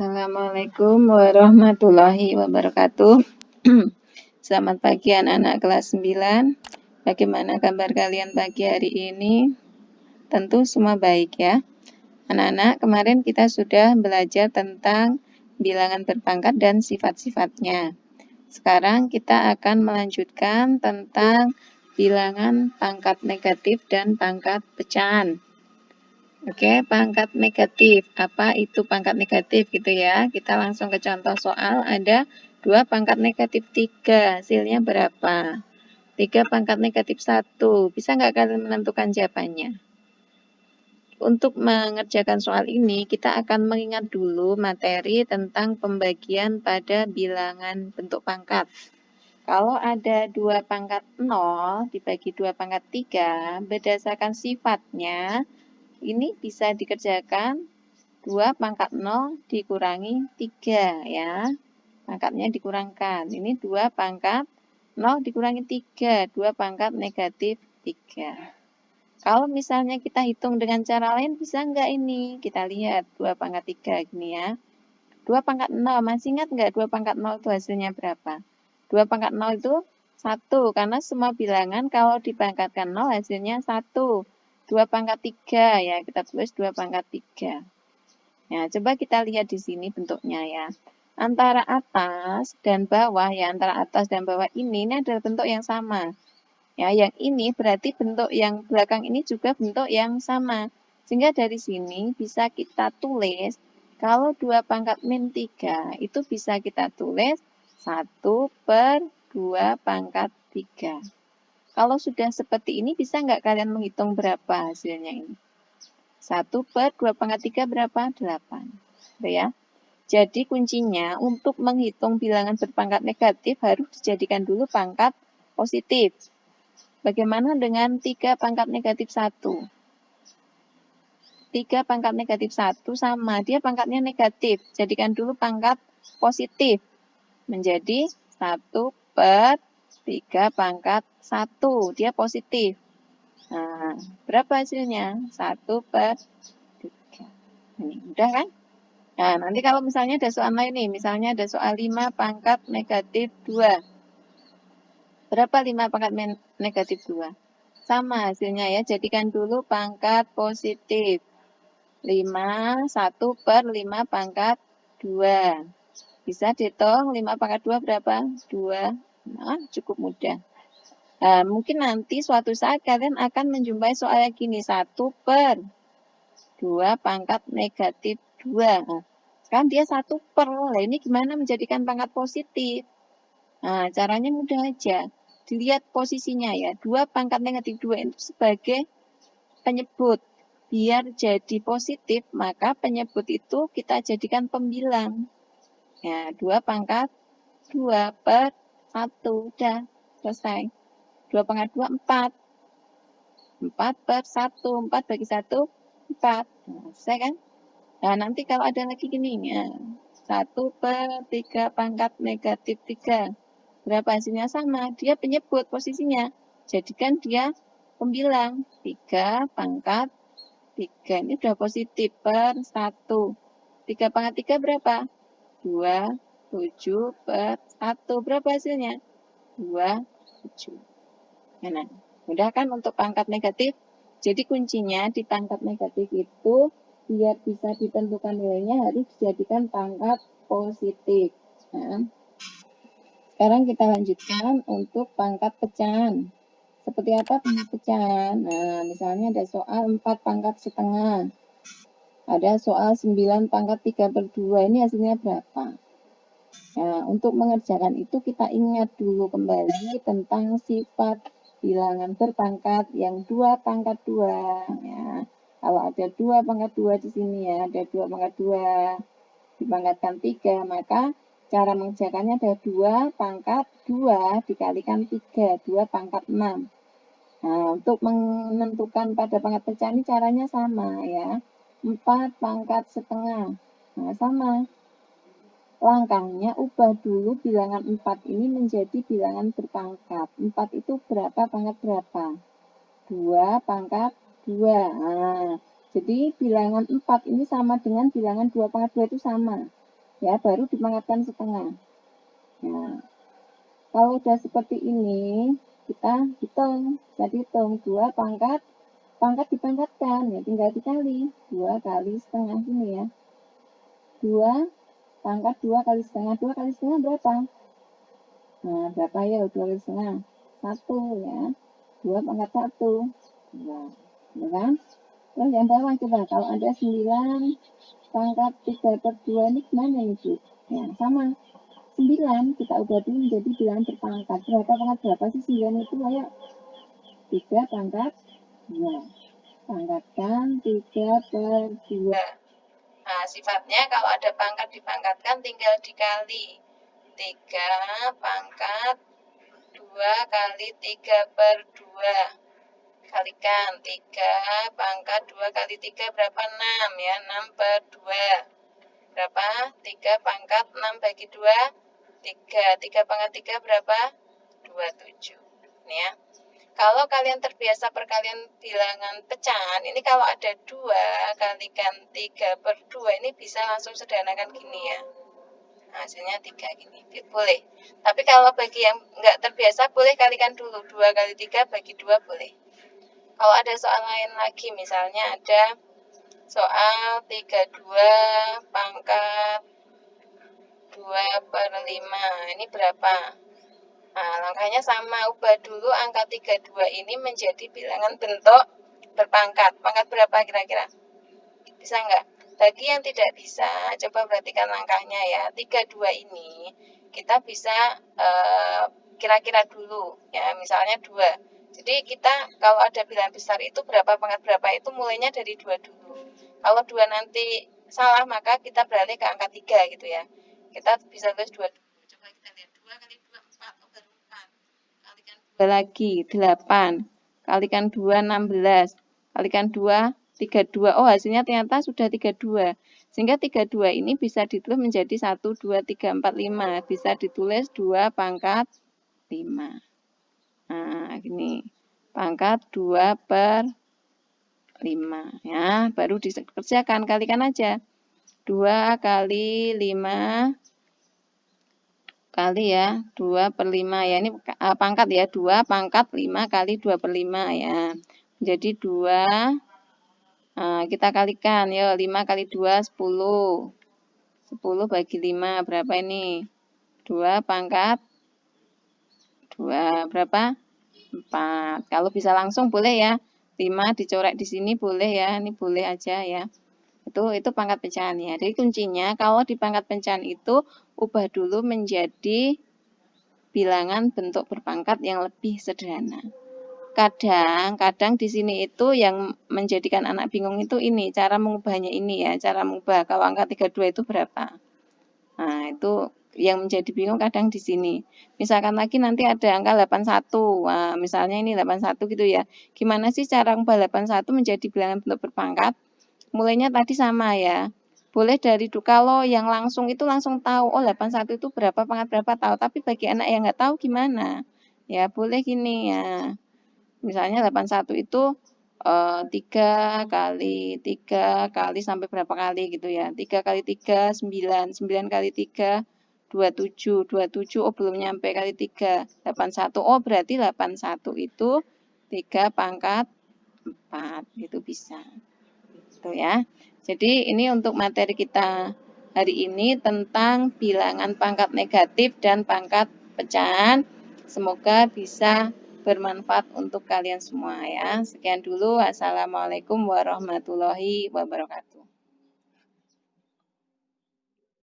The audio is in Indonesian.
Assalamualaikum warahmatullahi wabarakatuh. Selamat pagi anak-anak kelas 9. Bagaimana kabar kalian pagi hari ini? Tentu semua baik ya. Anak-anak, kemarin kita sudah belajar tentang bilangan berpangkat dan sifat-sifatnya. Sekarang kita akan melanjutkan tentang bilangan pangkat negatif dan pangkat pecahan. Oke, pangkat negatif. Apa itu pangkat negatif gitu ya? Kita langsung ke contoh soal. Ada 2 pangkat negatif 3. Hasilnya berapa? 3 pangkat negatif 1. Bisa nggak kalian menentukan jawabannya? Untuk mengerjakan soal ini, kita akan mengingat dulu materi tentang pembagian pada bilangan bentuk pangkat. Kalau ada 2 pangkat 0 dibagi 2 pangkat 3, berdasarkan sifatnya, ini bisa dikerjakan 2 pangkat 0 dikurangi 3 ya. Pangkatnya dikurangkan. Ini 2 pangkat 0 dikurangi 3. 2 pangkat negatif 3. Kalau misalnya kita hitung dengan cara lain bisa enggak ini? Kita lihat 2 pangkat 3 gini ya. 2 pangkat 0. Masih ingat enggak 2 pangkat 0 itu hasilnya berapa? 2 pangkat 0 itu 1. Karena semua bilangan kalau dipangkatkan 0 hasilnya 1. 2 pangkat 3 ya. Kita tulis 2 pangkat 3. Nah, coba kita lihat di sini bentuknya ya. Antara atas dan bawah ya, antara atas dan bawah ini adalah bentuk yang sama. Ya, yang ini berarti bentuk yang belakang ini juga bentuk yang sama. Sehingga dari sini bisa kita tulis, kalau 2 pangkat min 3 itu bisa kita tulis 1/2 pangkat 3. Kalau sudah seperti ini, bisa nggak kalian menghitung berapa hasilnya ini? 1/2 pangkat 3 berapa? 8. Ya. Jadi kuncinya untuk menghitung bilangan berpangkat negatif harus dijadikan dulu pangkat positif. Bagaimana dengan 3 pangkat negatif 1? 3 pangkat negatif 1 sama, dia pangkatnya negatif. Jadikan dulu pangkat positif. Menjadi 1/3 pangkat 1. Dia positif. Nah, berapa hasilnya? 1/3. Ini udah kan? Nah, nanti kalau misalnya ada soal lain nih, misalnya ada soal 5 pangkat negatif 2. Berapa 5 pangkat negatif 2? Sama hasilnya ya, jadikan dulu pangkat positif. 5, 1/5 pangkat 2. Bisa dihitung 5 pangkat 2 berapa? 2. Nah, cukup mudah. Nah, mungkin nanti suatu saat kalian akan menjumpai soal yang gini, 1/2 pangkat negatif 2. Nah, kan dia 1/. Nah, ini gimana menjadikan pangkat positif? Nah, caranya mudah aja. Dilihat posisinya ya. 2 pangkat negatif 2 itu sebagai penyebut. Biar jadi positif, maka penyebut itu kita jadikan pembilang. Ya, 2 pangkat 2/1. Udah, selesai. 2 pangkat 2, 4. 4/1. 4 bagi 1, 4. Nah, selesai kan? Nah, nanti kalau ada lagi gini, ya. 1/3 pangkat negatif 3. Berapa hasilnya? Sama. Dia penyebut posisinya. Jadikan dia pembilang. 3 pangkat 3. Ini sudah positif per 1. 3 pangkat 3 berapa? 2. 7/1. Berapa hasilnya? 27. Nah, mudah kan untuk pangkat negatif? Jadi kuncinya di pangkat negatif itu biar bisa ditentukan nilainya harus dijadikan pangkat positif. Nah, sekarang kita lanjutkan untuk pangkat pecahan. Seperti apa pangkat pecahan? Nah, misalnya ada soal 4 pangkat setengah. Ada soal 9 pangkat 3/2. Ini hasilnya berapa? Nah, untuk mengerjakan itu kita ingat dulu kembali tentang sifat bilangan berpangkat yang 2 pangkat 2. Ya. Kalau ada 2 pangkat 2 di sini ya, ada 2 pangkat 2 dipangkatkan 3, maka cara mengerjakannya ada 2 pangkat 2 dikalikan 3, 2 pangkat 6. Nah, untuk menentukan pada pangkat pecahan ini caranya sama ya. 4 pangkat setengah. Nah, sama. Langkahnya ubah dulu bilangan 4 ini menjadi bilangan berpangkat. 4 itu berapa pangkat berapa? 2 pangkat 2. Nah, jadi bilangan 4 ini sama dengan bilangan 2 pangkat 2 itu sama. ya, baru dipangkatkan setengah. Nah, kalau udah seperti ini, kita hitung, jadi hitung 2 pangkat dipangkatkan, ya tinggal dikali, 2 kali setengah ini ya. 2 pangkat 2 kali setengah berapa? Nah, berapa ya 2 kali setengah? 1 ya. 2 pangkat 1. 2. Ya kan? Terus yang bawah coba, kalau ada 9 pangkat 3/2 ini gimana nih, Bu? Ya, sama. 9 kita ubah dulu menjadi bilangan berpangkat. Berapa pangkat berapa sih 9 itu? Ayo. 3 pangkat 2. Pangkatkan 3/2. Nah, sifatnya kalau ada pangkat dipangkatkan tinggal dikali. 3 pangkat 2 kali 3/2. Kalikan 3 pangkat 2 kali 3 berapa? 6 ya, 6/2. Berapa? 3 pangkat 6 bagi 2, 3. 3 pangkat 3 berapa? 27. Ini ya. Kalau kalian terbiasa perkalian bilangan pecahan, ini kalau ada 2 kalikan 3/2, ini bisa langsung sederhanakan gini ya. Hasilnya 3 gini, boleh. Tapi kalau bagi yang nggak terbiasa, boleh kalikan dulu. 2 kali 3 bagi 2 boleh. Kalau ada soal lain lagi, misalnya ada soal 32 pangkat 2/5, ini berapa? Nah, langkahnya sama, ubah dulu angka 32 ini menjadi bilangan bentuk berpangkat. Pangkat berapa kira-kira? Bisa nggak? Bagi yang tidak bisa, coba perhatikan langkahnya ya. 32 ini kita bisa kira-kira dulu ya, misalnya 2. Jadi kita kalau ada bilangan besar itu berapa pangkat berapa itu mulainya dari 2 dulu. Kalau 2 nanti salah maka kita beralih ke angka 3 gitu ya. Kita bisa tulis 2 dulu. Coba kita lihat 2 kali 2 4, oh baru 4. Kalikan 2 lagi 8. Kalikan 2 16. Kalikan 2 32. Oh, hasilnya ternyata sudah 32. Sehingga 32 ini bisa ditulis menjadi 1 2 3 4 5. Bisa ditulis 2 pangkat 5. Nah, ini pangkat 2/5 ya, baru dikerjakan, kalikan aja. 2 kali 5 kali ya, 2/5 ya, ini pangkat ya, 2 pangkat 5 kali 2/5 ya. Jadi 2, kita kalikan, yuk 5 kali 2, 10. 10 bagi 5, berapa ini? 2 pangkat 2, berapa? 4. Kalau bisa langsung boleh ya, 5 dicoret di sini boleh ya, ini boleh aja ya. Itu pangkat pecahan ya. Jadi kuncinya kalau di pangkat pecahan itu ubah dulu menjadi bilangan bentuk berpangkat yang lebih sederhana. Kadang di sini itu yang menjadikan anak bingung itu ini, cara mengubahnya ini ya, cara mengubah kalau angka 32 itu berapa. Nah, itu yang menjadi bingung kadang di sini. Misalkan lagi nanti ada angka 81. Nah, misalnya ini 81 gitu ya. Gimana sih cara mengubah 81 menjadi bilangan bentuk berpangkat? Mulainya tadi sama ya. Boleh dari kalau yang langsung itu langsung tahu, oh 81 itu berapa, pangkat berapa tahu. Tapi bagi anak yang nggak tahu gimana? Ya boleh gini ya. Misalnya 81 itu 3 kali sampai berapa kali gitu ya. 3 kali 3, 9. 9 kali 3, 27. 27, oh belum nyampe kali 3. 81, oh berarti 81 itu 3 pangkat 4. Gitu bisa. Gitu ya. Jadi ini untuk materi kita hari ini tentang bilangan pangkat negatif dan pangkat pecahan. Semoga bisa bermanfaat untuk kalian semua ya. Sekian dulu. Assalamualaikum warahmatullahi wabarakatuh.